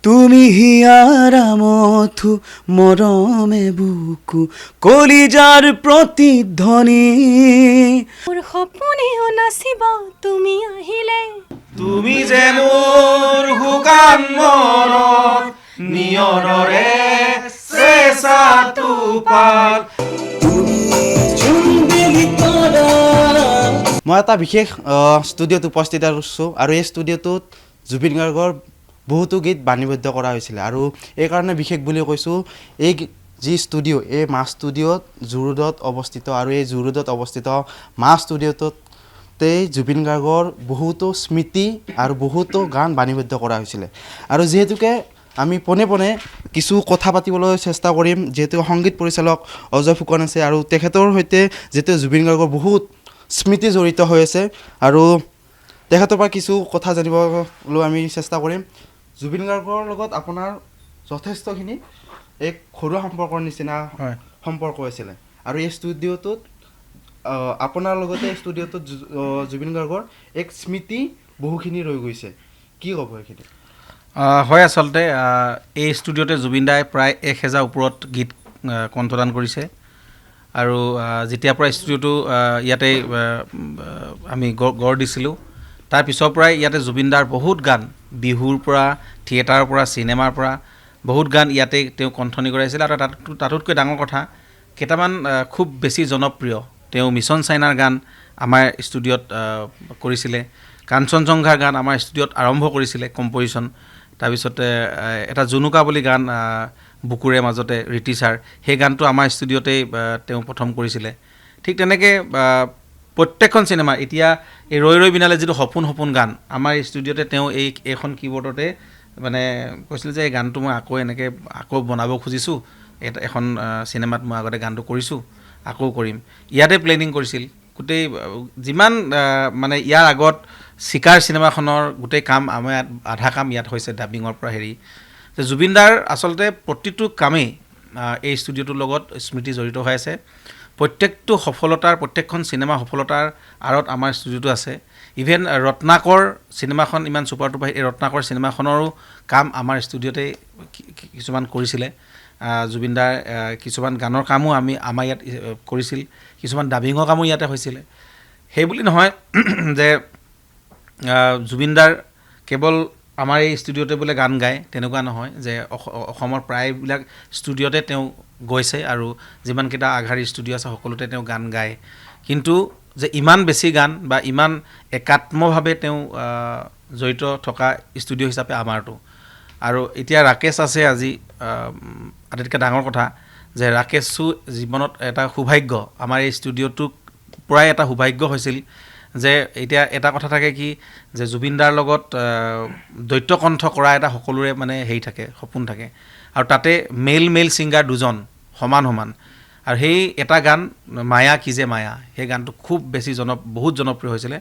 তুমি হিয়াৰা মথু মৰমে বুকু কলিজাৰ প্ৰতিধ্বনি মোৰ সপোনেও নাচিব তুমি আহিলে তুমি যে মোৰ শুকান মনত নিয়ৰৰে চেঁচা টোপাল মই এটা বিশেষ ষ্টুডিঅ'ত উপস্থিত আছোঁ আৰু এই ষ্টুডিঅ'টোত জুবিন গাৰ্গৰ বহুতো গীত বাণীবদ্ধ কৰা হৈছিলে আৰু এইকাৰণে বিশেষ বুলি কৈছোঁ এই যি ষ্টুডিঅ' এই মা ষ্টুডিঅ'ত জু-ৰোডত অৱস্থিত আৰু এই জু-ৰোডত অৱস্থিত মা ষ্টুডিঅ'টোতেই জুবিন গাৰ্গৰ বহুতো স্মৃতি আৰু বহুতো গান বাণীবদ্ধ কৰা হৈছিলে আৰু যিহেতুকে আমি পোনে পোনে কিছু কথা পাতিবলৈ চেষ্টা কৰিম যিহেতু সংগীত পৰিচালক অজয় ফুকন আছে আৰু তেখেতৰ সৈতে যিহেতু জুবিন গাৰ্গৰ বহুত স্মৃতি জড়িত হৈ আছে আৰু তেখেতৰ পৰা কিছু কথা জানিবলৈ আমি চেষ্টা কৰিম জুবিন গাৰ্গৰ লগত আপোনাৰ যথেষ্টখিনি এক ঘৰুৱা সম্পৰ্কৰ নিচিনা সম্পৰ্ক হৈছিলে আৰু এই ষ্টুডিঅ'টোত আপোনাৰ লগতে এই ষ্টুডিঅ'টোত জুবিন গাৰ্গৰ এক স্মৃতি বহুখিনি ৰৈ গৈছে কি ক'ব এইখিনি হয় আচলতে এই ষ্টুডিঅ'তে জুবিন দাই প্ৰায় 1000 ওপৰত গীত কণ্ঠদান কৰিছে আৰু যেতিয়াৰ পৰা ষ্টুডিঅ'টো ইয়াতে আমি গঢ় দিছিলোঁ তাৰ পিছৰ পৰাই ইয়াতে জুবিন দাৰ বহুত গান বিহুৰ পৰা থিয়েটাৰৰ পৰা চিনেমাৰ পৰা বহুত গান ইয়াতে তেওঁ কণ্ঠনি কৰাইছিল আৰু তাতোতকৈ ডাঙৰ কথা কেইটামান খুব বেছি জনপ্ৰিয় তেওঁ মিছন চাইনাৰ গান আমাৰ ষ্টুডিঅ'ত কৰিছিলে কাঞ্চনজংঘাৰ গান আমাৰ ষ্টুডিঅ'ত আৰম্ভ কৰিছিলে কম্প'জিশ্যন তাৰপিছতে এটা জুনুকা বুলি গান বুকুৰে মাজতে ৰীতি ছাৰ সেই গানটো আমাৰ ষ্টুডিঅ'তেই তেওঁ প্ৰথম কৰিছিলে ঠিক তেনেকৈ প্ৰত্যেকখন চিনেমা এতিয়া এই ৰৈ ৰৈ বিনালে যিটো সপোন সপোন গান আমাৰ ষ্টুডিঅ'তে তেওঁ এইখন কীবৰ্ডতে মানে কৈছিলে যে এই গানটো মই আকৌ বনাব খুজিছোঁ এখন চিনেমাত মই আগতে গানটো কৰিছোঁ আকৌ কৰিম ইয়াতে প্লেনিং কৰিছিল গোটেই যিমান মানে ইয়াৰ আগত চিকাৰ চিনেমাখনৰ গোটেই কাম আমাৰ আধা কাম ইয়াত হৈছে ডাবিঙৰ পৰা যে জুবিন দাৰ আচলতে প্ৰতিটো কামেই এই ষ্টুডিঅ'টোৰ লগত স্মৃতি জড়িত হৈ আছে প্ৰত্যেকটো সফলতাৰ প্ৰত্যেকখন চিনেমা সফলতাৰ আঁৰত আমাৰ ষ্টুডিঅ'টো আছে ইভেন ৰত্নাকৰ চিনেমাখন ইমান ছুপাৰ টুপাৰ এই ৰত্নাকৰ চিনেমাখনৰো কাম আমাৰ ষ্টুডিঅ'তে কিছুমান কৰিছিলে জুবিন দাৰ কিছুমান গানৰ কামো আমাৰ ইয়াত কৰিছিল কিছুমান ডাবিঙৰ কামো ইয়াতে হৈছিলে সেইবুলি নহয় যে জুবিন দাৰ কেৱল আমাৰ এই ষ্টুডিঅ'তে বোলে গান গায় তেনেকুৱা নহয় যে অসমৰ প্ৰায়বিলাক ষ্টুডিঅ'তে তেওঁ গৈছে আৰু যিমানকেইটা আগশাৰীৰ ষ্টুডিঅ' আছে সকলোতে তেওঁ গান গায় কিন্তু যে ইমান বেছি গান বা ইমান একাত্মভাৱে তেওঁ জড়িত থকা ষ্টুডিঅ' হিচাপে আমাৰটো আৰু এতিয়া ৰাকেশ আছে আজি আটাইতকৈ ডাঙৰ কথা যে ৰাকেশো জীৱনত এটা সৌভাগ্য আমাৰ এই ষ্টুডিঅ'টোক পৰাই এটা সৌভাগ্য হৈছিল যে এতিয়া এটা কথা থাকে কি যে জুবিন দাৰ লগত দৈত্যকণ্ঠ কৰা এটা সকলোৰে মানে থাকে সপোন থাকে আৰু তাতে মেল ছিংগাৰ দুজন সমান আৰু সেই এটা গান মায়া কি যে মায়া সেই গানটো খুব বেছি বহুত জনপ্ৰিয় হৈছিলে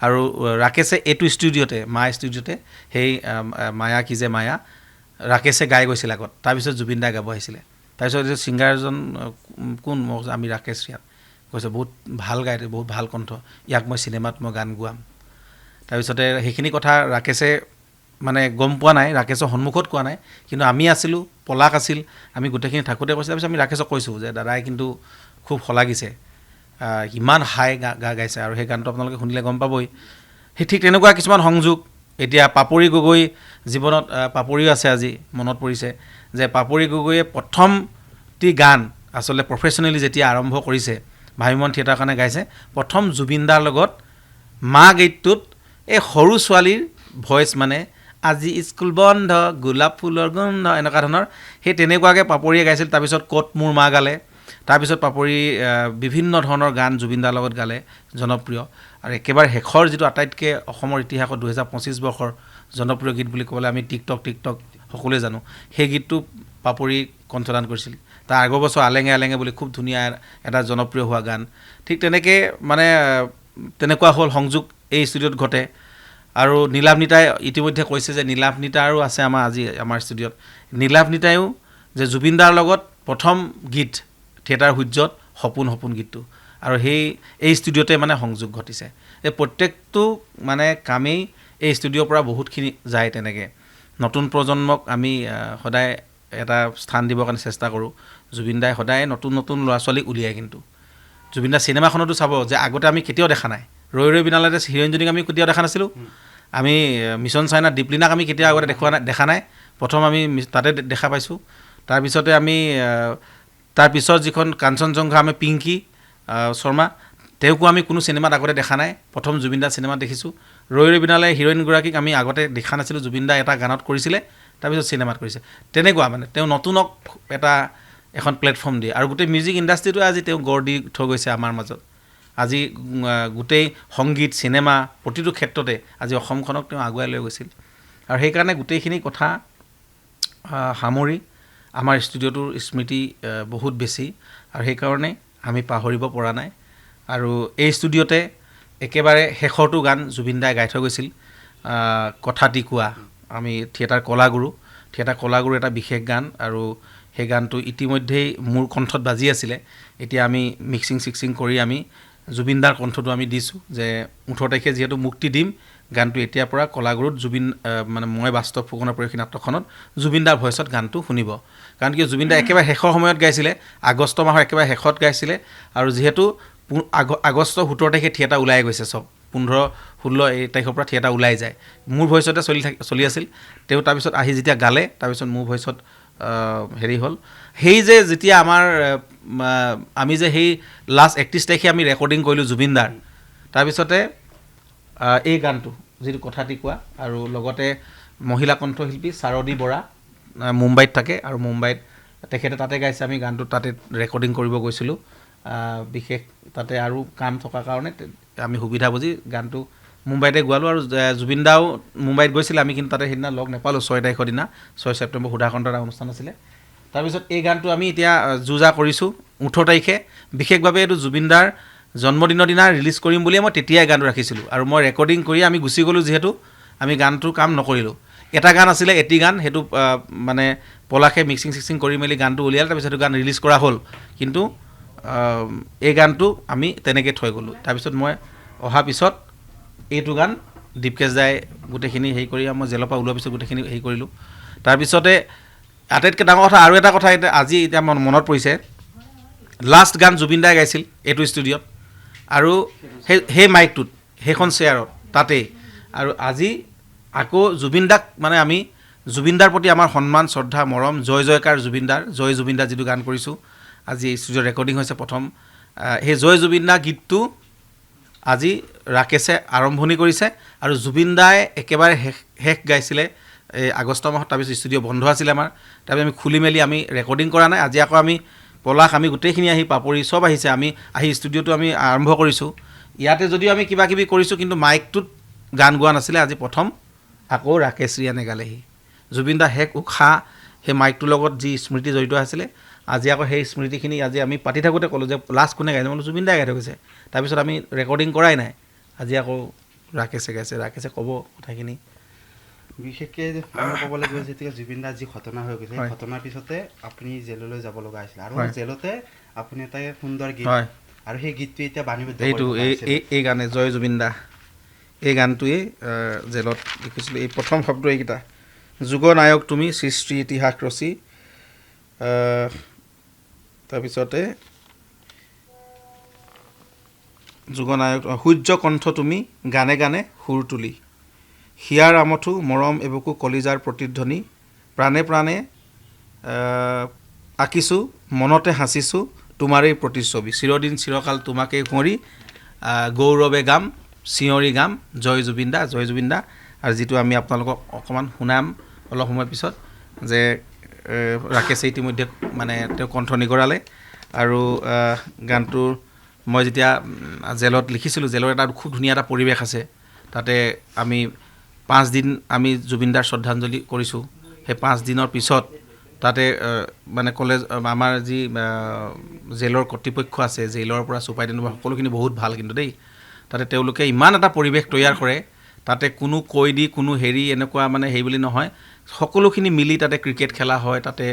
আৰু ৰাকেশে এইটো ষ্টুডিঅ'তে ষ্টুডিঅ'তে সেই মায়া কি যে মায়া ৰাকেশে গাই গৈছিল আগত তাৰপিছত জুবিন দাই গাব আহিছিলে তাৰপিছত ছিংগাৰজন কোন আমি ৰাকেশ ইয়াত কৈছে বহুত ভাল গায় বহুত ভাল কণ্ঠ ইয়াক মই চিনেমাত মই গান গোৱাম তাৰপিছতে সেইখিনি কথা ৰাকেশে মানে গম পোৱা নাই ৰাকেশৰ সন্মুখত কোৱা নাই কিন্তু আমি আছিলোঁ পলাশ আছিল আমি গোটেইখিনি থাকোঁতে কৈছিল তাৰপিছত আমি ৰাকেশক কৈছোঁ যে দাদাই কিন্তু খুব শলাগিছে ইমান হাই গাইছে আৰু সেই গানটো আপোনালোকে শুনিলে গম পাবই সেই ঠিক তেনেকুৱা কিছুমান সংযোগ এতিয়া পাপৰি গগৈ জীৱনত পাপৰিও আছে আজি মনত পৰিছে যে পাপৰি গগৈয়ে প্ৰথমটি গান আচলতে প্ৰফেশ্যনেলি যেতিয়া আৰম্ভ কৰিছে ভাইমন থিয়েটাৰৰ কাৰণে গাইছে প্ৰথম জুবিন দাৰ লগত মা গীতটোত এই সৰু ছোৱালীৰ ভইচ মানে আজি স্কুল বন্ধ গোলাপ ফুলৰ গোন্ধ এনেকুৱা ধৰণৰ সেই তেনেকুৱাকৈ পাপৰিয়ে গাইছিল তাৰপিছত ক'ত মোৰ মা গালে তাৰপিছত পাপৰি বিভিন্ন ধৰণৰ গান জুবিন দাৰ লগত গালে জনপ্ৰিয় আৰু একেবাৰে শেষৰ যিটো আটাইতকৈ অসমৰ ইতিহাসত 2025 বৰ্ষৰ জনপ্ৰিয় গীত বুলি ক'বলৈ আমি টিকটক সকলোৱে জানো সেই গীতটো পাপৰি কণ্ঠদান কৰিছিল তাৰ আগৰ বছৰ আলেঙে বুলি খুব ধুনীয়া এটা জনপ্ৰিয় হোৱা গান ঠিক তেনেকৈ মানে তেনেকুৱা হ'ল সংযোগ এই ষ্টুডিঅ'ত ঘটে আৰু নীলাভনীতাই ইতিমধ্যে কৈছে যে নীলাভনীতাৰো আছে আমাৰ ষ্টুডিঅ'ত নীলাভনীতায়ো যে জুবিন দাৰ লগত প্ৰথম গীত থিয়েটাৰ সূৰ্যত সপোন গীতটো আৰু এই ষ্টুডিঅ'তে মানে সংযোগ ঘটিছে এই প্ৰত্যেকটো মানে কামেই এই ষ্টুডিঅ'ৰ পৰা বহুতখিনি যায় তেনেকৈ নতুন প্ৰজন্মক আমি সদায় এটা স্থান দিবৰ কাৰণে চেষ্টা কৰোঁ জুবিন দাই সদায় নতুন নতুন ল'ৰা ছোৱালীক উলিয়ায় কিন্তু জুবিন দা চিনেমাখনতো চাব যে আগতে আমি কেতিয়াও দেখা নাই ৰৈ ৰৈ বিনালেতে হিৰইনজনীক আমি কেতিয়াও দেখা নাছিলোঁ আমি মিছন চাইনা দীপলিনাক আমি কেতিয়াও আগতে দেখা নাই প্ৰথম আমি তাতে দেখা পাইছোঁ তাৰপিছতে আমি তাৰপিছত যিখন কাঞ্চনজংঘা আমি পিংকি শৰ্মা তেওঁকো আমি কোনো চিনেমাত আগতে দেখা নাই প্ৰথম জুবিন দা চিনেমাত দেখিছোঁ ৰৈ ৰৈ বিনালে হিৰইনগৰাকীক আমি আগতে দেখা নাছিলোঁ জুবিন দা এটা গানত কৰিছিলে তাৰপিছত চিনেমাত কৰিছে তেনেকুৱা মানে তেওঁ নতুনক এখন প্লেটফৰ্ম দিয়ে আৰু গোটেই মিউজিক ইণ্ডাষ্ট্ৰিটোৱে আজি তেওঁ গঢ় দি থৈ গৈছে আমাৰ মাজত আজি গোটেই সংগীত চিনেমা প্ৰতিটো ক্ষেত্ৰতে আজি অসমখনক তেওঁ আগুৱাই লৈ গৈছিল আৰু সেইকাৰণে গোটেইখিনি কথা সামৰি আমাৰ ষ্টুডিঅ'টোৰ স্মৃতি বহুত বেছি আৰু সেইকাৰণে আমি পাহৰিব পৰা নাই আৰু এই ষ্টুডিঅ'তে একেবাৰে শেষৰটো গান জুবিন দাই গাই থৈ গৈছিল কথাটি কোৱা আমি থিয়েটাৰ কলাগুৰু এটা বিশেষ গান আৰু সেই গানটো ইতিমধ্যেই মোৰ কণ্ঠত বাজি আছিলে এতিয়া আমি মিক্সিং কৰি আমি জুবিন দাৰ কণ্ঠটো আমি দিছোঁ যে 18 তাৰিখে যিহেতু মুক্তি দিম গানটো এতিয়াৰ পৰা কলাগুৰুত জুবিন মানে মই বাস্তৱ ফুকনৰ পৰীক্ষা নাটকখনত জুবিন দাৰ ভইচত গানটো শুনিব কাৰণ কি জুবিন দা একেবাৰে শেষৰ সময়ত গাইছিলে আগষ্ট মাহৰ একেবাৰে শেষত গাইছিলে আৰু যিহেতু আগষ্ট 17 তাৰিখে থিয়েটাৰ ওলাই গৈছে চব 15-16 এই তাৰিখৰ পৰা থিয়েটাৰ ওলাই যায় মোৰ ভইচতে চলি আছিল তেওঁ তাৰপিছত আহি যেতিয়া গালে তাৰপিছত মোৰ ভইচত হেৰি হ'ল সেই যে যেতিয়া আমি যে সেই লাষ্ট 31 তাৰিখে আমি ৰেকৰ্ডিং কৰিলোঁ জুবিন দাৰ তাৰপিছতে এই গানটো যিটো কথাটি কোৱা আৰু লগতে মহিলা কণ্ঠশিল্পী শাৰদী বৰা মুম্বাইত থাকে আৰু মুম্বাইত তেখেতে তাতে গাইছে আমি গানটো তাতে ৰেকৰ্ডিং কৰিব গৈছিলোঁ বিশেষ তাতে আৰু কাম থকাৰ কাৰণে আমি সুবিধা বুজি গানটো মুম্বাইতে গোৱালোঁ আৰু জুবিন দাও মুম্বাইত গৈছিলে আমি কিন্তু তাতে সেইদিনা লগ নাপালোঁ 6 তাৰিখৰ দিনা 6 ছেপ্টেম্বৰ সুধাকণ্ঠ এটা অনুষ্ঠান আছিলে তাৰপিছত এই গানটো আমি এতিয়া যুজা কৰিছোঁ 18 তাৰিখে বিশেষভাৱে এইটো জুবিন দাৰ জন্মদিনৰ দিনা ৰিলিজ কৰিম বুলিয়ে মই তেতিয়াই গানটো ৰাখিছিলোঁ আৰু মই ৰেকৰ্ডিং কৰি আমি গুচি গ'লোঁ যিহেতু আমি গানটোৰ কাম নকৰিলোঁ এটা গান আছিলে এটি গান সেইটো মানে পলাশে মিক্সিং কৰি মেলি গানটো উলিয়ালে তাৰপিছত সেইটো গান ৰিলিজ কৰা হ'ল কিন্তু এই গানটো আমি তেনেকৈ থৈ গ'লোঁ তাৰপিছত মই অহাৰ পিছত এইটো গান দীপকেশ দাই গোটেইখিনি হেৰি কৰি মই জেলৰ পৰা ওলোৱাৰ পিছত গোটেইখিনি হেৰি কৰিলোঁ তাৰপিছতে আটাইতকৈ ডাঙৰ কথা আৰু এটা কথা আজি এতিয়া মনত পৰিছে লাষ্ট গান জুবিন দাই গাইছিল এইটো ষ্টুডিঅ'ত আৰু সেই মাইকটোত সেইখন চেয়াৰত তাতেই আৰু আজি আকৌ জুবিন দাক মানে আমি জুবিন দাৰ প্ৰতি আমাৰ সন্মান শ্ৰদ্ধা মৰম জয় জয়কাৰ জুবিন দাৰ যিটো গান কৰিছোঁ আজি এই ষ্টুডিঅ'ত ৰেকৰ্ডিং হৈছে প্ৰথম সেই জয় জুবিন দা গীতটো আজি ৰাকেশে আৰম্ভণি কৰিছে আৰু জুবিন দাই একেবাৰে শেষ গাইছিলে এই আগষ্ট মাহত তাৰপিছত ষ্টুডিঅ' বন্ধ আছিলে আমাৰ তাৰপিছত আমি খুলি মেলি আমি ৰেকৰ্ডিং কৰা নাই আজি আকৌ আমি পলাশ আমি গোটেইখিনি আহি পাপৰি চব আহিছে আমি আহি ষ্টুডিঅ'টো আমি আৰম্ভ কৰিছোঁ ইয়াতে যদিও আমি কিবা কিবি কৰিছোঁ কিন্তু মাইকটোত গান গোৱা নাছিলে আজি প্ৰথম আকৌ ৰাকেশ ৰিয়ানে গালেহি জুবিন দা শেষ উশাহ সেই মাইকটোৰ লগত যি স্মৃতি জড়িত আছিলে আজি আকৌ সেই স্মৃতিখিনি আজি আমি পাতি থাকোঁতে ক'লোঁ যে লাষ্ট কোনে গাইছে বোলো জুবিন দাই গাই থৈ গৈছে তাৰপিছত আমি ৰেকৰ্ডিং কৰাই নাই আজি আকৌ ৰাকেশে গাইছে ৰাকেশে ক'ব কথাখিনি বিশেষকৈ মই ক'ব লাগিব যেতিয়া জুবিন দাৰ যি ঘটনা হৈ গৈছে সেই ঘটনাৰ পিছতে আপুনি জেললৈ যাব লগা হৈছিলে আৰু জেলতে আপুনি এটা সুন্দৰ গীত আৰু সেই গীতটো এতিয়া বাণীবদ্ধ এইটো এই গানে জয় জুবিন দা এই গানটোৱেই জেলত লিখিছিলোঁ এই প্ৰথম শব্দ এইকেইটা যুগ নায়ক তুমি সৃষ্টি ইতিহাস ৰচি তাৰপিছতে যুগনায়ক সূৰ্য কণ্ঠ তুমি গানে গানে সুৰ তুলি হিয়াৰ আমঠু মৰম এবুকু কলিজাৰ প্ৰতিধ্বনি প্ৰাণে প্ৰাণে আঁকিছোঁ মনতে সাঁচিছোঁ তোমাৰেই প্ৰতিচ্ছবি চিৰদিন চিৰকাল তোমাকেই কুঁৱৰী গৌৰৱে গাম চিঞৰি গাম জয় জুবিন দা আৰু যিটো আমি আপোনালোকক অকণমান শুনাম অলপ সময়ৰ পিছত যে ৰাকেশে ইতিমধ্যে মানে তেওঁ কণ্ঠ নিগৰালে আৰু গানটোৰ মই যেতিয়া জেলত লিখিছিলোঁ জেলৰ এটা খুব ধুনীয়া এটা পৰিৱেশ আছে তাতে আমি 5 দিন আমি জুবিন দাৰ শ্ৰদ্ধাঞ্জলি কৰিছোঁ সেই 5 দিনৰ পিছত তাতে মানে কলেজ আমাৰ যি জেলৰ কৰ্তৃপক্ষ আছে জেলৰ পৰা চুপাৰিটেণ্ডেণ্ট সকলোখিনি বহুত ভাল কিন্তু দেই তাতে তেওঁলোকে ইমান এটা পৰিৱেশ তৈয়াৰ কৰে তাতে কোনো কৈদি কোনো হেৰি এনেকুৱা মানে হেৰি বুলি নহয় সকলোখিনি মিলি তাতে ক্ৰিকেট খেলা হয় তাতে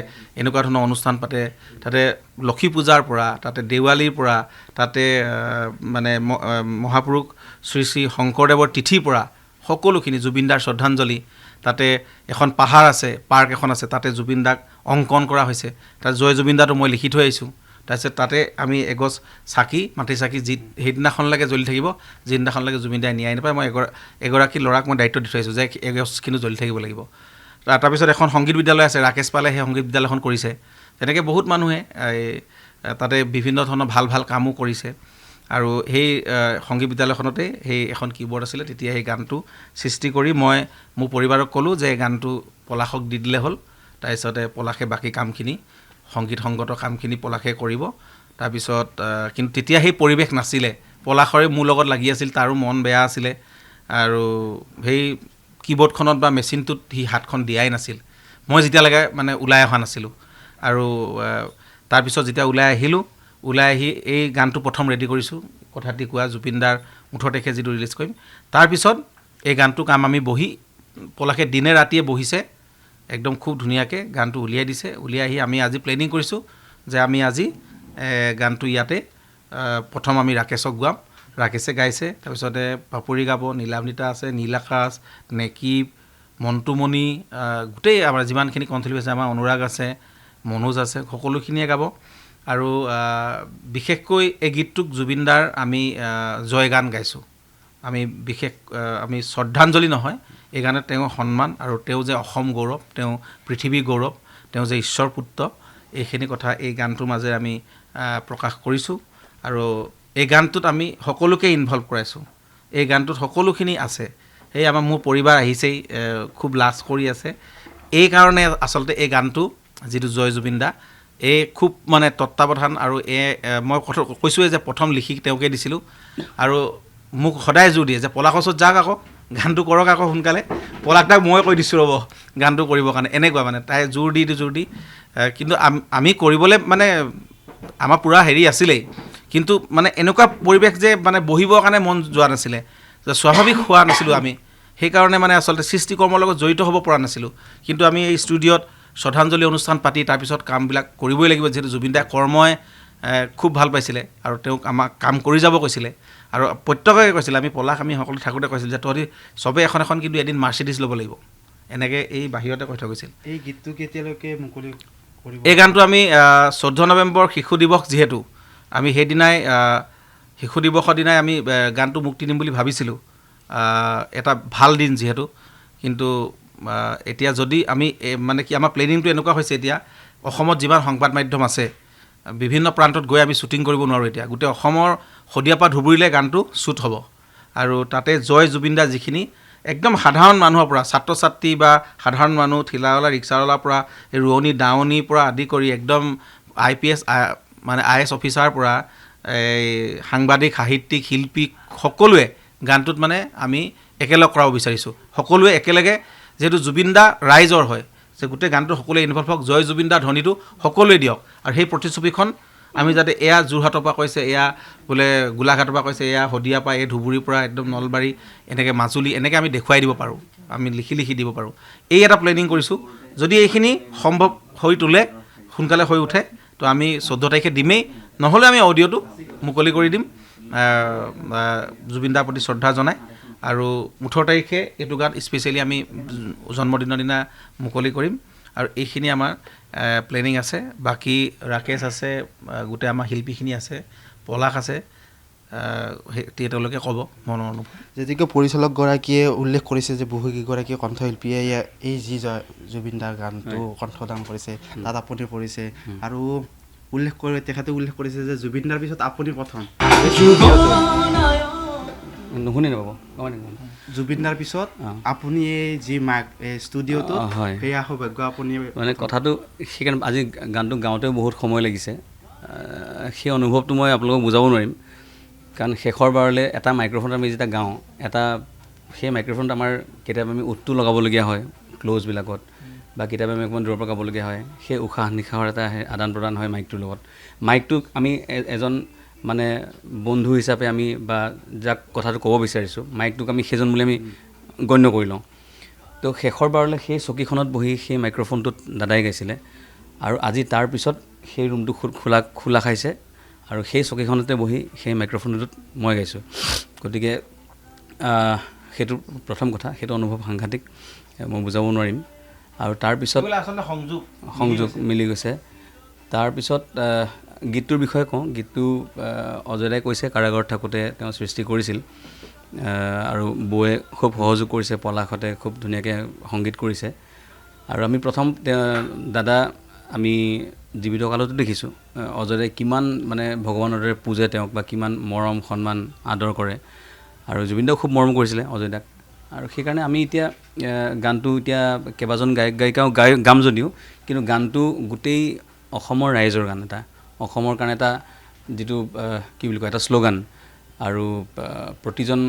এনেকুৱা ধৰণৰ অনুষ্ঠান পাতে তাতে লক্ষী পূজাৰ পৰা তাতে দেৱালীৰ পৰা তাতে মানে মহাপুৰুষ শ্ৰী শ্ৰী শংকৰদেৱৰ তিথিৰ পৰা সকলোখিনি জুবিন দাৰ শ্ৰদ্ধাঞ্জলি তাতে এখন পাহাৰ আছে, পাৰ্ক এখন আছে, তাতে জুবিন দাক অংকন কৰা হৈছে। তাত জয় জুবিন দাটো মই লিখি থৈ আহিছোঁ। তাৰপিছত তাতে আমি এগছ চাকি, মাটিৰ চাকি সেইদিনাখনলৈকে জ্বলি থাকিব, যিদিনাখনলৈকে জুবিন দাই ন্যায় নাপায়। মই এগৰাকী ল'ৰাক মই দায়িত্ব দি থৈ আহিছোঁ যে এগছ কিন্তু জ্বলি থাকিব লাগিব। তাৰপিছত এখন সংগীত বিদ্যালয় আছে, ৰাকেশ পালে সেই সংগীত বিদ্যালয়খন কৰিছে। তেনেকৈ বহুত মানুহে তাতে বিভিন্ন ধৰণৰ ভাল ভাল কামো কৰিছে। আৰু সেই সংগীত বিদ্যালয়খনতে সেই এখন কীবৰ্ড আছিলে। তেতিয়া সেই গানটো সৃষ্টি কৰি মই মোৰ পৰিবাৰক ক'লোঁ যে গানটো পলাশক দি দিলে হ'ল। তাৰপিছতে পলাশে বাকী কামখিনি, সংগীত সংগত কামখিনি পলাশে কৰিব। তাৰপিছত কিন্তু তেতিয়া সেই পৰিৱেশ নাছিলে। পলাশৰে মোৰ লগত লাগি আছিল, তাৰো মন বেয়া আছিলে। আৰু সেই কীবৰ্ডখনত বা মেচিনটোত সি হাতখন দিয়াই নাছিল, মই যেতিয়ালৈকে মানে ওলাই অহা নাছিলোঁ। আৰু তাৰপিছত যেতিয়া ওলাই আহিলোঁ, ওলাই আহি এই গানটো প্ৰথম ৰেডি কৰিছোঁ, কথাটি কোৱা জুবিন দাৰ 18 তাৰিখে যিটো ৰিলিজ কৰিম। তাৰপিছত এই গানটো কাম আমি পলাশে দিনে ৰাতিয়ে বহিছে, একদম খুব ধুনীয়াকৈ গানটো উলিয়াই দিছে। উলিয়াই আহি আমি আজি প্লেনিং কৰিছোঁ যে আমি আজি গানটো ইয়াতে প্ৰথম আমি ৰাকেশক গাম। ৰাকেশে গাইছে, তাৰপিছতে পাপৰি গাব, নীলামৃতা আছে, নীল আকাশ, নেকিব, মন্টুমণি, গোটেই আমাৰ যিমানখিনি কণ্ঠশিল্পী আছে, আমাৰ অনুৰাগ আছে, মনোজ আছে, সকলোখিনিয়ে গাব। আৰু বিশেষকৈ এই গীতটোক জুবিন দাৰ আমি জয়গান গাইছোঁ। আমি শ্ৰদ্ধাঞ্জলি নহয়, এই গানে তেওঁৰ সন্মান আৰু তেওঁ যে অসম গৌৰৱ, তেওঁ পৃথিৱীৰ গৌৰৱ, তেওঁ যে ঈশ্বৰ পুত্ৰ, এইখিনি কথা এই গানটোৰ মাজেৰে আমি প্ৰকাশ কৰিছোঁ। আৰু এই গানটোত আমি সকলোকে ইনভলভ কৰাইছোঁ। এই গানটোত সকলোখিনি আছে। সেই মোৰ পৰিবাৰ আহিছেই, খুব লাজ কৰি আছে। এই কাৰণে আচলতে এই গানটো যিটো জয় জুবিন দা, খুব মানে তত্বাৱধান। আৰু মই কৈছোঁৱেই যে প্ৰথম লিখি তেওঁকে দিছিলোঁ। আৰু মোক সদায় জোৰ দিয়ে যে পলাশৰ ওচৰত যাওক, আকৌ গানটো কৰক, আকৌ সোনকালে। পলাশ দাক মই কৈ দিছোঁ ৰ'ব গানটো কৰিবৰ কাৰণে, এনেকুৱা মানে তাই জোৰ দি কিন্তু আমি কৰিবলৈ মানে আমাৰ পূৰা হেৰি আছিলেই, কিন্তু মানে এনেকুৱা পৰিৱেশ যে মানে বহিবৰ কাৰণে মন যোৱা নাছিলে, যে স্বাভাৱিক হোৱা নাছিলোঁ আমি। সেইকাৰণে মানে আচলতে সৃষ্টিকৰ্মৰ লগত জড়িত হ'ব পৰা নাছিলোঁ। কিন্তু আমি এই ষ্টুডিঅ'ত শ্ৰদ্ধাঞ্জলি অনুষ্ঠান পাতি তাৰপিছত কামবিলাক কৰিবই লাগিব, যিহেতু জুবিন দাই কৰ্মই খুব ভাল পাইছিলে আৰু তেওঁক আমাক কাম কৰি যাব কৈছিলে। আৰু প্ৰত্যেককে কৈছিলে, আমি সকলো থাকোঁতে কৈছিল যে তহঁতি চবেই এখন কিন্তু এদিন মাৰ্চিডিজ ল'ব লাগিব, এনেকৈ এই বাহিৰতে কৈ থৈ গৈছিল। এই গীতটো কেতিয়ালৈকে মুকলি কৰিব? এই গানটো আমি 14 নৱেম্বৰ শিশু দিৱস, যিহেতু আমি সেইদিনাই শিশু দিৱসৰ দিনাই আমি গানটো মুক্তি দিম বুলি ভাবিছিলোঁ, এটা ভাল দিন যিহেতু। কিন্তু এতিয়া যদি আমি মানে কি আমাৰ প্লেনিংটো এনেকুৱা হৈছে, এতিয়া অসমত যিমান সংবাদ মাধ্যম আছে বিভিন্ন প্ৰান্তত গৈ আমি শ্বুটিং কৰিব নোৱাৰোঁ। এতিয়া গোটেই অসমৰ শদিয়াৰ পৰা ধুবুৰীলৈ গানটো শ্বুট হ'ব। আৰু তাতে জয় জুবিন দা যিখিনি একদম সাধাৰণ মানুহৰ পৰা, ছাত্ৰ ছাত্ৰী বা সাধাৰণ মানুহ, ঠেলাৱালা, ৰিক্সাৱালাৰ পৰা, এই ৰোৱনী দাৱনীৰ পৰা আদি কৰি একদম IPS মানে IS অফিচাৰৰ পৰা এই সাংবাদিক, সাহিত্যিক, শিল্পী, সকলোৱে গানটোত মানে আমি একেলগ কৰাব বিচাৰিছোঁ। সকলোৱে একেলগে, যিহেতু জুবিন দা ৰাইজৰ হয়, যে গোটেই গানটো সকলোৱে ইনভলভ হওক, জয় জুবিন দা ধ্বনিটো সকলোৱে দিয়ক। আৰু সেই প্ৰতিচ্ছবিখন আমি যাতে এয়া যোৰহাটৰ পৰা কৈছে, এয়া বোলে গোলাঘাটৰ পৰা কৈছে, এয়া শদিয়াৰ পৰা, এই ধুবুৰীৰ পৰা একদম নলবাৰী, এনেকৈ মাজুলী, এনেকৈ আমি দেখুৱাই দিব পাৰোঁ, আমি লিখি দিব পাৰোঁ। এই এটা প্লেনিং কৰিছোঁ। যদি এইখিনি সম্ভৱ হৈ তোলে, সোনকালে হৈ উঠে, তো আমি 14 তাৰিখে দিমেই, নহ'লে আমি অডিঅ'টো মুকলি কৰি দিম জুবিন দাৰ প্ৰতি শ্ৰদ্ধা জনাই। আৰু 18 তাৰিখে এইটো গান স্পেচিয়েলি আমি জন্মদিনৰ দিনা মুকলি কৰিম। আৰু এইখিনি আমাৰ প্লেনিং আছে। বাকী ৰাকেশ আছে, গোটেই আমাৰ শিল্পীখিনি আছে, পলাশ আছে, তেওঁলোকে ক'ব মনৰ অনুভৱ। যেনেকৈ পৰিচালকগৰাকীয়ে উল্লেখ কৰিছে যে বহুকেইগৰাকী কণ্ঠশিল্পীয়ে এই যি জুবিন দাৰ গানটো কণ্ঠদান কৰিছে, তাত আপুনি পৰিছে। আৰু তেখেতে উল্লেখ কৰিছে যে জুবিন দাৰ পিছত আপুনি প্ৰথম। নুশুনি নাপাব, জুবিন দাৰ পিছত আপুনি এই যি ষ্টুডিঅ'টো, সেয়া সৌভাগ্য আপুনি মানে কথাটো সেইকাৰণে আজি গানটো গাওঁতেও বহুত সময় লাগিছে। সেই অনুভৱটো মই আপোনালোকক বুজাব নোৱাৰিম, কাৰণ শেষৰ বাৰলৈ এটা মাইক্ৰফোনত আমি যেতিয়া গাওঁ, সেই মাইক্ৰফোনত আমাৰ কেতিয়াবা আমি উঠটো লগাবলগীয়া হয় ক্ল'জবিলাকত, বা কেতিয়াবা আমি অকণমান দূৰৰ পৰা গাবলগীয়া হয়। সেই উশাহ নিশাহৰ এটা আদান প্ৰদান হয় মাইকটোৰ লগত। মাইকটোক আমি এজন মানে বন্ধু হিচাপে আমি, বা যাক কথাটো ক'ব বিচাৰিছোঁ, মাইকটোক আমি সেইজন বুলি আমি গণ্য কৰি লওঁ। তো শেষৰ বাৰলৈ সেই চকীখনত বহি সেই মাইক্ৰফোনটোত দাদাই গাইছিলে। আৰু আজি তাৰপিছত সেই ৰুমটো খোলা খাইছে, আৰু সেই চকীখনতে বহি সেই মাইক্ৰফোনটোত মই গাইছোঁ। গতিকে সেইটো প্ৰথম কথা, সেইটো অনুভৱ সাংঘাতিক। মই বুজাব নোৱাৰিম। আৰু তাৰপিছত আচলতে সংযোগ মিলি গৈছে। তাৰপিছত গীতটোৰ বিষয়ে কওঁ। গীতটো অজয় দাই কৈছে কাৰাগাৰত থাকোঁতে তেওঁ সৃষ্টি কৰিছিল, আৰু বৌয়ে খুব সহযোগ কৰিছে, পলাশতে খুব ধুনীয়াকৈ সংগীত কৰিছে। আৰু আমি প্ৰথম দাদা আমি জীৱিত কালতো দেখিছোঁ অজয় দাই কিমান মানে ভগৱানৰ দৰে পূজে তেওঁক, বা কিমান মৰম সন্মান আদৰ কৰে। আৰু জুবিন দাও খুব মৰম কৰিছিলে অজয় দাক। আৰু সেইকাৰণে আমি এতিয়া গানটো এতিয়া কেইবাজন গায়ক গায়িকাও গাম যদিও, কিন্তু গানটো গোটেই অসমৰ ৰাইজৰ গান, এটা অসমৰ কাৰণে এটা যিটো কি বুলি কয় এটা শ্লোগান। আৰু প্ৰতিজন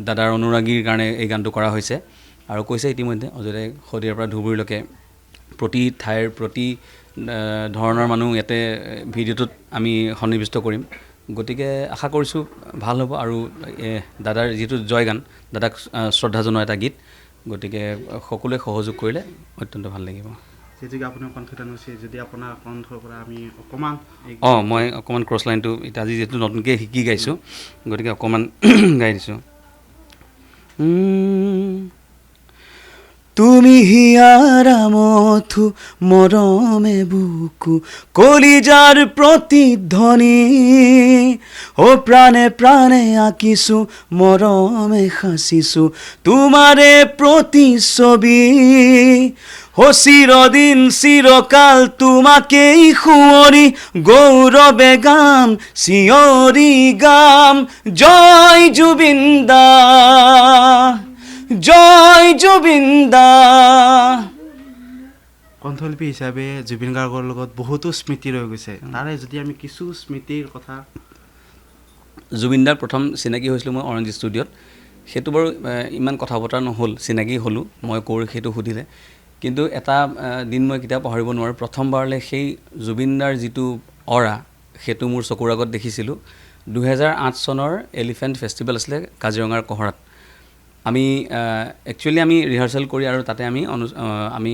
দাদাৰ অনুৰাগীৰ কাৰণে এই গানটো কৰা হৈছে। আৰু কৈছে ইতিমধ্যে অজয় দাই শদিয়াৰ পৰা ধুবুৰীলৈকে প্ৰতি ঠাইৰ প্ৰতি ধৰণৰ মানুহ ইয়াতে ভিডিঅ'টোত আমি সন্নিৱিষ্ট কৰিম। গতিকে আশা কৰিছোঁ ভাল হ'ব। আৰু দাদাৰ যিটো জয় গান, দাদাক শ্ৰদ্ধা জনোৱা এটা গীত, গতিকে সকলোৱে সহযোগ কৰিলে অত্যন্ত ভাল লাগিব। যিহেতুকে আপোনাৰ কণ্ঠদান হৈছে, যদি আপোনাৰ কণ্ঠৰ পৰা আমি অকণমান মই অকণমান ক্ৰছ লাইনটো এতিয়া আজি যিহেতু নতুনকৈ শিকি গাইছোঁ, গতিকে অকণমান গাই দিছোঁ। তুমি হিয়ারা মথু মরমে বুকু কলিজার প্রতিধ্বনি, ও প্রাণে প্রাণে আঁকিছো মরমে হাসিছো তোমারে প্রতিছবি, ও চিরদিন চিরকাল তোমাকেই শুৱৰি গৌৰৱে গাম চিঞৰি গাম জয় জুবিন দা, জয় জুবিন দা। কণ্ঠশিল্পী হিচাপে জুবিন গাৰ্গৰ লগত বহুতো স্মৃতি ৰৈ গৈছে, তাৰে যদি আমি কিছু স্মৃতিৰ কথা। জুবিন দাৰ প্ৰথম চিনাকি হৈছিলোঁ মই অৰেঞ্জ ষ্টুডিঅ'ত। সেইটো বাৰু ইমান কথা বতৰা নহ'ল, চিনাকি হ'লোঁ মই ক'ৰ সেইটো সুধিলে। কিন্তু এটা দিন মই কেতিয়াও পাহৰিব নোৱাৰোঁ। প্ৰথমবাৰলৈ সেই জুবিন দাৰ যিটো অৰা, সেইটো মোৰ চকুৰ আগত দেখিছিলোঁ 2008 চনৰ এলিফেণ্ট ফেষ্টিভেল আছিলে কাজিৰঙাৰ কহৰাত। আমি একচুৱেলি আমি ৰিহাৰ্চেল কৰি আৰু তাতে আমি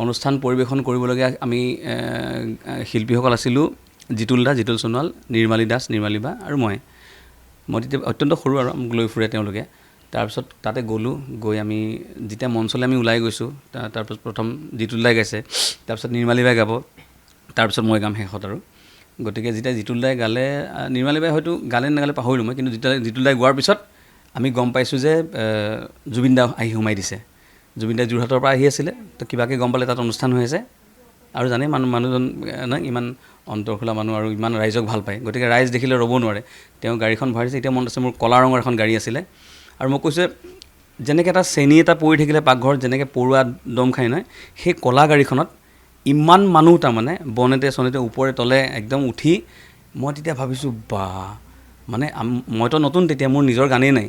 অনুষ্ঠান পৰিৱেশন কৰিবলগীয়া আমি শিল্পীসকল আছিলোঁ জিতুল সোণোৱাল, নিৰ্মালী দাস, নিৰ্মালী বা আৰু মই তেতিয়া অত্যন্ত সৰু আৰু মোক লৈ ফুৰে তেওঁলোকে। তাৰপিছত তাতে গ'লোঁ, গৈ আমি যেতিয়া মঞ্চলৈ আমি ওলাই গৈছোঁ, তাৰপিছত প্ৰথম জিতুল দাই গাইছে, তাৰপিছত নিৰ্মালী বাই গাব, তাৰপিছত মই গাম শেষত। আৰু গতিকে যেতিয়া জিতুল দাই গালে, নিৰ্মালী বাই হয়তো গালে নাগালে পাহৰিলোঁ মই, কিন্তু জিতুল দাই গোৱাৰ পিছত আমি গম পাইছোঁ যে জুবিন দা আহি সোমাই দিছে। জুবিন দাই যোৰহাটৰ পৰা আহি আছিলে, তো কিবাকৈ গম পালে তাত অনুষ্ঠান হৈ আছে। আৰু জানেই মানুহজন ইমান অন্তৰখোলা মানুহ আৰু ইমান ৰাইজক ভাল পায়, গতিকে ৰাইজ দেখিলে ৰ'ব নোৱাৰে। তেওঁ গাড়ীখন ভৰাইছে, এতিয়া মনত আছে মোৰ ক'লা ৰঙৰ এখন গাড়ী আছিলে। আৰু মই কৈছোঁ যেনেকৈ এটা চেনী এটা পৰি থাকিলে পাকঘৰত যেনেকৈ পৰুৱা দম খাই নহয়, সেই ক'লা গাড়ীখনত ইমান মানুহ, তাৰমানে বনেটে চনেটে ওপৰে তলে একদম উঠি, মই তেতিয়া ভাবিছোঁ বা মানে মইতো নতুন, তেতিয়া মোৰ নিজৰ গানেই নাই,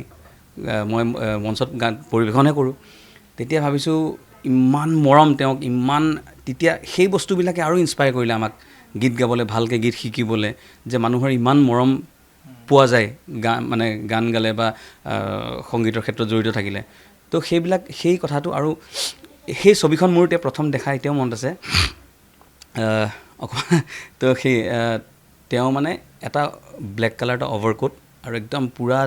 মই মঞ্চত গান পৰিৱেশনহে কৰোঁ। তেতিয়া ভাবিছোঁ ইমান মৰম তেওঁক, ইমান তেতিয়া সেই বস্তুবিলাকে আৰু ইনস্পায়াৰ কৰিলে আমাক গীত গাবলৈ, ভালকৈ গীত শিকিবলৈ, যে মানুহৰ ইমান মৰম পোৱা যায় মানে গান গালে বা সংগীতৰ ক্ষেত্ৰত জড়িত থাকিলে। তো সেই কথাটো আৰু সেই ছবিখন মোৰ এতিয়া প্ৰথম দেখা এতিয়াও মনত আছে। তো তেওঁ মানে এটা ব্লেক কালাৰ এটা অভাৰকোট আৰু একদম পূৰা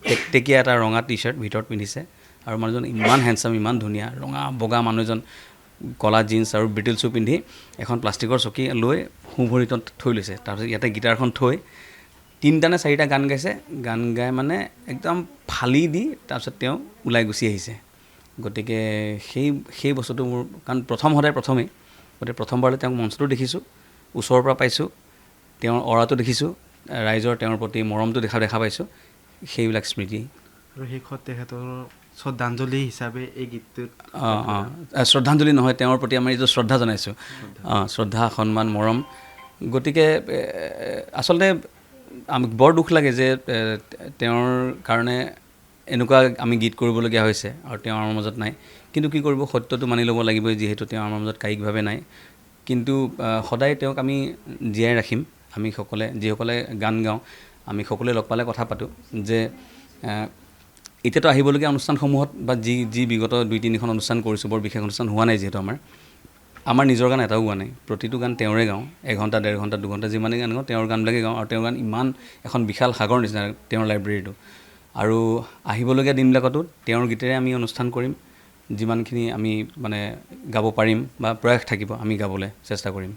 টেকটেকীয়া এটা ৰঙা টি চাৰ্ট ভিতৰত পিন্ধিছে, আৰু মানুহজন ইমান হেণ্ডচাম, ইমান ধুনীয়া ৰঙা বগা মানুহজন, ক'লা জিন্স আৰু ব্ৰিটিল শ্বু পিন্ধি এখন প্লাষ্টিকৰ চকী লৈ সোঁভৰিত থৈ লৈছে। তাৰপিছত ইয়াতে গীটাৰখন থৈ 3টা নে 4টা গান গাইছে, গান গাই মানে একদম ফালি দি তাৰপিছত তেওঁ ওলাই গুচি আহিছে। গতিকে সেই বস্তুটো মোৰ, কাৰণ সদায় প্ৰথমেই, গতিকে প্ৰথমবাৰলৈ তেওঁক মঞ্চটো দেখিছোঁ, ওচৰৰ পৰা পাইছোঁ, তেওঁৰ অৰাটো দেখিছোঁ, ৰাইজৰ তেওঁৰ প্ৰতি মৰমটো দেখা পাইছোঁ, সেইবিলাক স্মৃতি। আৰু শেষত তেখেতৰ শ্ৰদ্ধাঞ্জলি হিচাপে এই গীতটোত শ্ৰদ্ধাঞ্জলি নহয়, তেওঁৰ প্ৰতি আমি এইটো শ্ৰদ্ধা জনাইছোঁ, শ্ৰদ্ধা সন্মান মৰম। গতিকে আচলতে বৰ দুখ লাগে যে তেওঁৰ কাৰণে এনেকুৱা আমি গীত কৰিবলগীয়া হৈছে আৰু তেওঁ আমাৰ মাজত নাই। কিন্তু কি কৰিব, সত্যটো মানি ল'ব লাগিবই, যিহেতু তেওঁ আমাৰ মাজত কায়িকভাৱে নাই। কিন্তু সদায় তেওঁক আমি জীয়াই ৰাখিম। আমি যিসকলে গান গাওঁ, আমি সকলোৱে লগ পালে কথা পাতোঁ যে এতিয়াতো আহিবলগীয়া অনুষ্ঠানসমূহত বা যি বিগত 2-3খন অনুষ্ঠান কৰিছোঁ, বৰ বিশেষ অনুষ্ঠান হোৱা নাই যিহেতু আমাৰ নিজৰ গান এটাও গোৱা নাই। প্ৰতিটো গান তেওঁৰে গাওঁ, 1 ঘণ্টা 1.5 ঘণ্টা 2 ঘণ্টা যিমানেই গান গাওঁ তেওঁৰ গানবিলাকে গাওঁ। আৰু তেওঁৰ গান ইমান এখন বিশাল সাগৰ নিচিনা তেওঁৰ লাইব্ৰেৰীটো। আৰু আহিবলগীয়া দিনবিলাকতো তেওঁৰ গীতেৰে আমি অনুষ্ঠান কৰিম। যিমানখিনি আমি মানে গাব পাৰিম বা প্ৰয়াস থাকিব আমি গাবলৈ চেষ্টা কৰিম।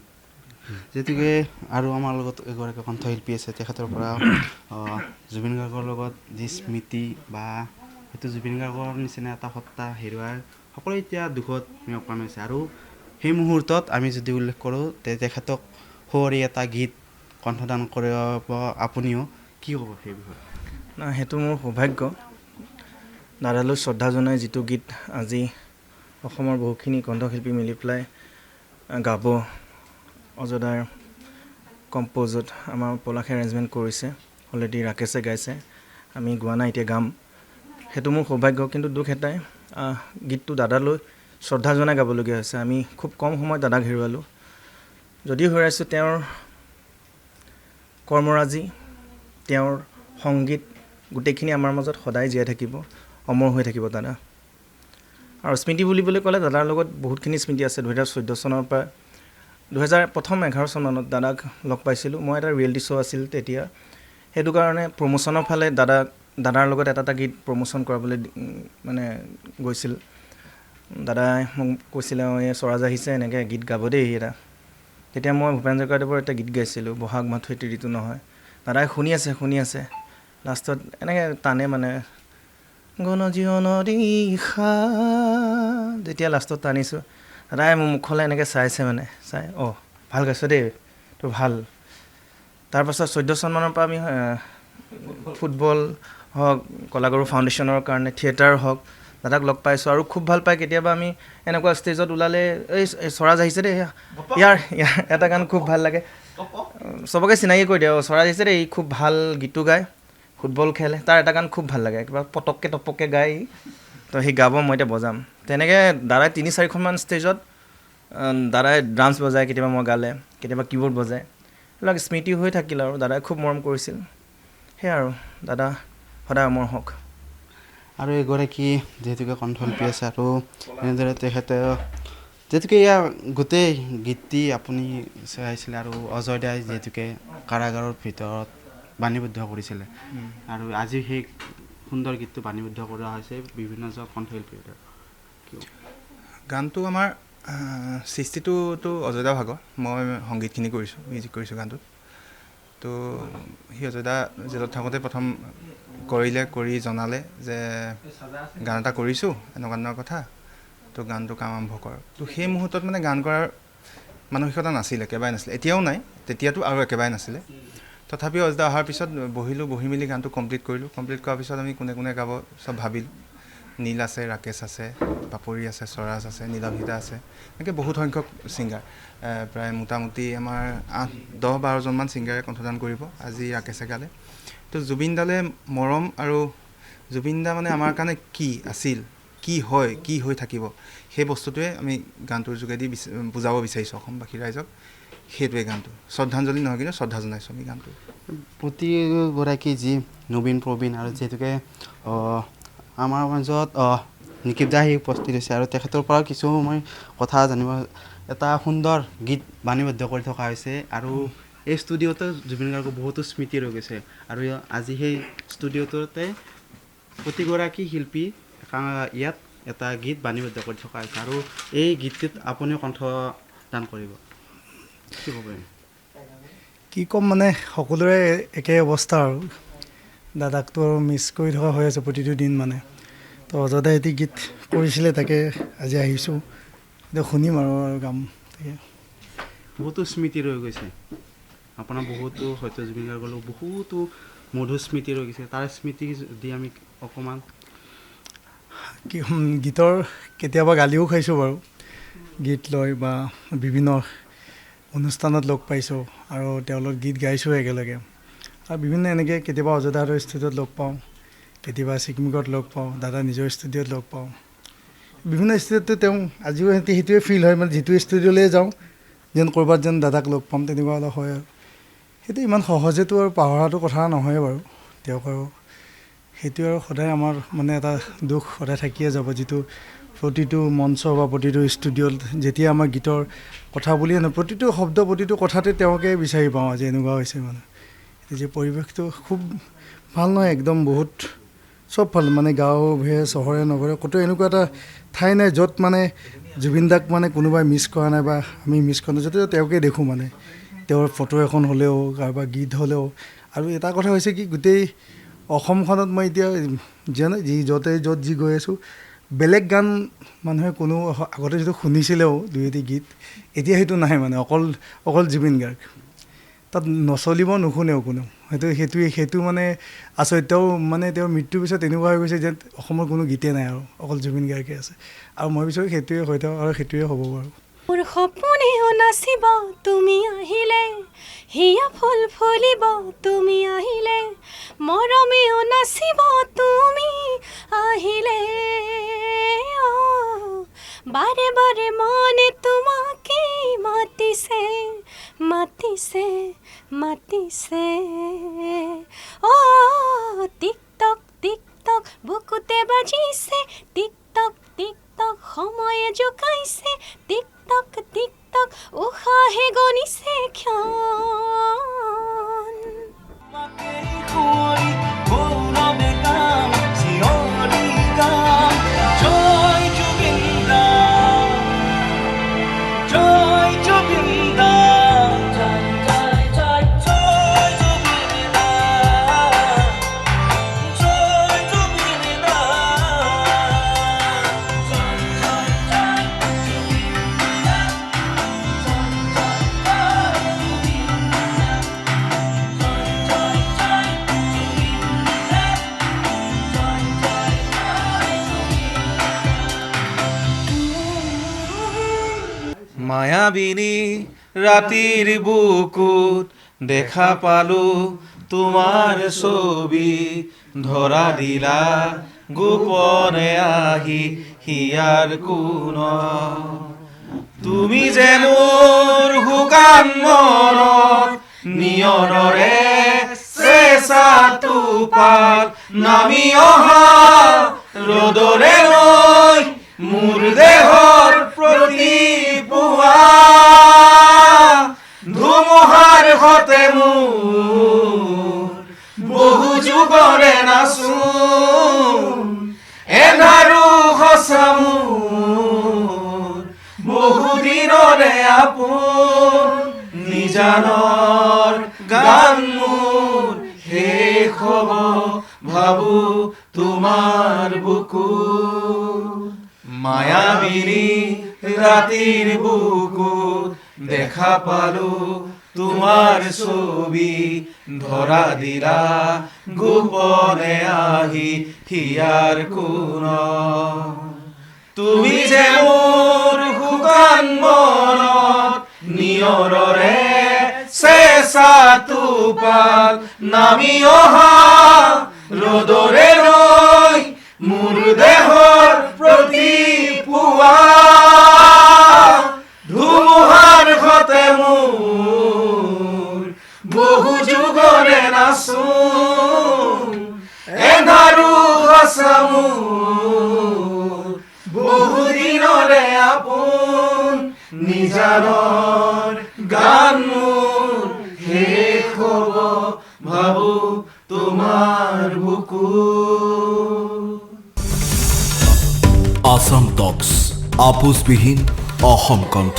যিহেতুকে আৰু আমাৰ লগত এগৰাকী কণ্ঠশিল্পী আছে, তেখেতৰ পৰা জুবিন গাৰ্গৰ লগত যি স্মৃতি বা সেইটো জুবিন গাৰ্গৰ নিচিনা এটা সত্তা হেৰুৱাই সকলো এতিয়া দুখত মগ্ন হৈছে। আৰু সেই মুহূৰ্তত আমি যদি উল্লেখ কৰোঁ তেখেতক সুঁৱৰি এটা গীত কণ্ঠদান কৰিব আপুনিও কি ক'ব সেই বিষয়ে? সেইটো মোৰ সৌভাগ্য। দাদালৈ শ্ৰদ্ধা জনাই যিটো গীত আজি অসমৰ বহুখিনি কণ্ঠশিল্পী মিলি পেলাই গাব, অজদাৰ কম্প'জত আমাৰ পলাশে এৰেঞ্জমেণ্ট কৰিছে, অলৰেডি ৰাকেশে গাইছে, আমি গোৱা নাই, এতিয়া গাম। সেইটো মোৰ সৌভাগ্য। কিন্তু দুখ এটাই, গীতটো দাদালৈ শ্ৰদ্ধা জনাই গাবলগীয়া হৈছে। আমি খুব কম সময়ত দাদাক হেৰুৱালোঁ। যদিও হেৰুৱাইছোঁ, তেওঁৰ কৰ্মৰাজি, তেওঁৰ সংগীত গোটেইখিনি আমাৰ মাজত সদায় জীয়াই থাকিব, অমৰ হৈ থাকিব দাদা। আৰু স্মৃতি বুলিবলৈ ক'লে দাদাৰ লগত বহুতখিনি স্মৃতি আছে। 2014 চনৰ পৰা 2011 চনমানত দাদাক লগ পাইছিলোঁ। মই এটা ৰিয়েলিটি শ্ব' আছিল তেতিয়া, সেইটো কাৰণে প্ৰমোশ্যনৰ ফালে দাদাৰ লগত এটা গীত প্ৰমোশ্যন কৰাবলৈ মানে গৈছিল। দাদাই মোক কৈছিলে এই স্বৰাজ আহিছে, এনেকৈ গীত গাব দেই এটা। তেতিয়া মই ভূপেন হাজৰিকাদেৱৰ এটা গীত গাইছিলোঁ, বহাগ মাথো এটি ঋতু নহয়। দাদাই শুনি আছে, লাষ্টত এনেকৈ টানে মানে গণজীৱনৰ দিশা, যেতিয়া লাষ্টত টানিছোঁ, দাদাই মোৰ মুখলৈ এনেকৈ চাইছে, মানে চাই ভাল গাইছ দেই, তো ভাল। তাৰপাছত 14 চনমানৰ পৰা আমি ফুটবল হওক, কলাগুৰু ফাউণ্ডেশ্যনৰ কাৰণে থিয়েটাৰ হওক, দাদাক লগ পাইছোঁ। আৰু খুব ভাল পায় কেতিয়াবা আমি এনেকুৱা ষ্টেজত ওলালে, এই স্বৰাজ আহিছে দেই, ইয়াৰ এটা গান খুব ভাল লাগে, চবকে চিনাকি কৰি দিয়ে, স্বৰাজ আহিছে দেই, খুব ভাল গীতো গায়, ফুটবল খেলে, তাৰ এটা গান খুব ভাল লাগে, কিবা পটককৈ টপককৈ গায়, তো সি গাব, মই এতিয়া বজাম। তেনেকৈ দাদাই 3-4খনমান ষ্টেজত দাদাই ড্ৰামছ বজায়, কেতিয়াবা মই গালে, কেতিয়াবা কীবৰ্ড বজায়, এইবিলাক স্মৃতি হৈ থাকিল। আৰু দাদাই খুব মৰম কৰিছিল। সেয়াই আৰু দাদা সদায় অমৰ হওক। আৰু এগৰাকী যিহেতুকে কণ্ঠশিল্পী আছে, আৰু এনেদৰে তেখেতে যিহেতুকে ইয়াৰ গোটেই গীতটি আপুনি চাইছিলে, আৰু অজয় দাই যিহেতুকে কাৰাগাৰৰ ভিতৰত বাণীবদ্ধ কৰিছিলে, আৰু আজি সেই সুন্দৰ গীতটো বাণীবদ্ধ কৰা হৈছে বিভিন্নজন কণ্ঠশিল্পীৰ। গানটো আমাৰ সৃষ্টিটোতো অজয়দা ভাগৰ, মই সংগীতখিনি কৰিছোঁ, মিউজিক কৰিছোঁ গানটোত। তো সি অজয়দা জেলত থাকোঁতে প্ৰথম কৰি জনালে যে গান এটা কৰিছোঁ, এনেকুৱা কথা, তো গানটো কাম আৰম্ভ কৰ। তো সেই মুহূৰ্তত মানে গান কৰাৰ মানসিকতা নাছিলে, একেবাৰে নাছিলে, এতিয়াও নাই, তেতিয়াতো আৰু একেবাৰে নাছিলে। তথাপিও অজয়দা অহাৰ পিছত বহি মেলি গানটো কমপ্লিট কৰিলোঁ। কমপ্লিট কৰাৰ পিছত আমি কোনে গাব চব ভাবিলোঁ। নীল আছে, ৰাকেশ আছে, পাপৰি আছে, স্বৰাজ আছে, নীলাভিতা আছে, এনেকৈ বহুত সংখ্যক ছিংগাৰ, প্ৰায় মোটামুটি আমাৰ 8-10-12জনমান ছিংগাৰে কণ্ঠদান কৰিব। আজি ৰাকেশে গালে। তো জুবিন দালে মৰম, আৰু জুবিন দা মানে আমাৰ কাৰণে কি আছিল, কি হয়, কি হৈ থাকিব, সেই বস্তুটোৱে আমি গানটোৰ যোগেদি বুজাব বিচাৰিছোঁ অসমবাসী ৰাইজক। সেইটোৱে গানটো, শ্ৰদ্ধাঞ্জলি নহয় কিন্তু শ্ৰদ্ধা জনাইছোঁ আমি গানটো। প্ৰতিগৰাকী যি নবীন প্ৰবীণ, আৰু যিহেতুকে আমাৰ মাজত নিকিত দা আহি উপস্থিত হৈছে, আৰু তেখেতৰ পৰা কিছু মই কথা জানিব, এটা সুন্দৰ গীত বাণীবদ্ধ কৰি থকা হৈছে, আৰু এই ষ্টুডিঅ'তে জুবিন গাৰ্গৰ বহুতো স্মৃতি ৰৈ গৈছে, আৰু আজি সেই ষ্টুডিঅ'টোতে প্ৰতিগৰাকী শিল্পী ইয়াত এটা গীত বাণীবদ্ধ কৰি থকা হৈছে, আৰু এই গীতটিত আপুনিও কণ্ঠদান কৰিব। কি ক'ব? কি ক'ম মানে, সকলোৰে একে অৱস্থা আৰু দাদাকতো আৰু মিছ কৰি থকা হৈ আছে প্ৰতিটো দিন মানে। তো অজদাই এটি গীত কৰিছিলে, তাকে আজি আহিছোঁ, এতিয়া শুনিম আৰু গাম। তাকে বহুতো স্মৃতি ৰৈ গৈছে আপোনাৰ, বহুতো হয়তো জুবিন গাৰ্গৰ লগত বহুতো মধুৰ স্মৃতি ৰৈ গৈছে, তাৰ স্মৃতি যদি আমি অকণমান কি গীতৰ কেতিয়াবা গালিও খাইছোঁ বাৰু, গীত লৈ বা বিভিন্ন অনুষ্ঠানত লগ পাইছোঁ, আৰু তেওঁলোক গীত গাইছোঁ একেলগে, আৰু বিভিন্ন এনেকৈ কেতিয়াবা অজদাহঁতৰ ষ্টুডিঅ'ত লগ পাওঁ, কেতিয়াবা চিকমিকত লগ পাওঁ, দাদা নিজৰ ষ্টুডিঅ'ত লগ পাওঁ, বিভিন্ন ষ্টুডিঅ'ততো তেওঁ আজিও সেইটোৱে ফিল হয়, মানে যিটো ষ্টুডিঅ'লৈ যাওঁ যেন ক'ৰবাত যেন দাদাক লগ পাম, তেনেকুৱা অলপ হয়। আৰু সেইটো ইমান সহজেতো আৰু পাহৰাটো কথা নহয় বাৰু তেওঁক, আৰু সেইটো আৰু সদায় আমাৰ মানে এটা দুখ সদায় থাকিয়ে যাব, যিটো প্ৰতিটো মঞ্চ বা প্ৰতিটো ষ্টুডিঅ'ত যেতিয়া আমাৰ গীতৰ কথা বুলিয়ে নহয়, প্ৰতিটো শব্দ প্ৰতিটো কথাতে তেওঁকে বিচাৰি পাওঁ, আজি এনেকুৱা হৈছে মানে। যে পৰিৱেশটো খুব ভাল নহয়, একদম বহুত চবফালে মানে গাঁৱে চহৰে নগৰে ক'তো এনেকুৱা এটা ঠাই নাই য'ত মানে জুবিন দাক মানে কোনোবাই মিছ কৰা নাই বা আমি মিছ কৰা নাই, য'তে তেওঁকে দেখোঁ মানে তেওঁৰ ফটো এখন হ'লেও কাৰোবাৰ গীত হ'লেও। আৰু এটা কথা হৈছে কি গোটেই অসমখনত মই এতিয়া য'ত যি গৈ আছোঁ বেলেগ গান মানুহে কোনো আগতে যিটো শুনিছিলেও দুই এটি গীত, এতিয়া সেইটো নাই মানে অকল জুবিন গাৰ্গ। তাত নচলিব নুশুনেও কোনেও, সেইটো মানে আচৰিত। তেওঁ মানে তেওঁৰ মৃত্যুৰ পিছত এনেকুৱা হৈ গৈছে যে অসমৰ কোনো গীতেই নাই আৰু অকল জুবিন গাৰ্গে আছে। আৰু মই বিচাৰোঁ সেইটোৱে হৈ থাকক আৰু সেইটোৱে হ'ব বাৰু। মোৰ সপোনেও নাচিব তুমি আহিলে, হিয়া ফুল ফুলিব তুমি আহিলে, মৰমেও নাচিব তুমি আহিলে। বাৰে বাৰে মনে তোমাকে মাতিছে মাতিছে মাতিছে। টিক টক বুকুতে বাজিছে, টিক টক সময়ে জোকাইছে, টিক টক উশাহে গণিছে ক্ষণ। মায়াবিনী ৰাতিৰ বুকুত দেখা পালো তোমাৰ ছবি, ধৰা দিলা গোপনে আহি হিয়াৰ কোণত। তুমি যে মোৰ শুকান মনত নিয়ৰৰে চেঁচা টোপাল, নামি অহা ৰ'দৰে নৈ মোৰ দেহৰ প্ৰতি পুৱা, ধুমুহাৰ সতে মোৰ বহু যুগৰে নাচোন, এন্ধাৰো সঁচা মোৰ বহু দিনৰে আপোন, নিজানৰ গান মোৰ শেষ হ'ব ভাবো তোমাৰ বুকুত। মায়াবিনী ৰাতিৰ বুকুত দেখা পালো তোমাৰ ছবি, ধৰা দিলা গোপনে আহি হিয়াৰ কোণত। তুমি যে মোৰ শুকান মনত নিয়ৰৰে চেঁচা টোপাল, নামি অহা ৰ'দৰে নৈ মোৰ দেহৰ প্ৰতি পুৱা, ধুমুহাৰ সতে মোৰ বহু যুগৰে নাচোন, এন্ধাৰো সঁচা মোৰ বহু দিনৰে আপোন, নিজানৰ গান মোৰ শেষ হ'ব ভাবো তোমাৰ বুকুত। আসাম টক্স আপোচবিহীন অসম কণ্ঠ।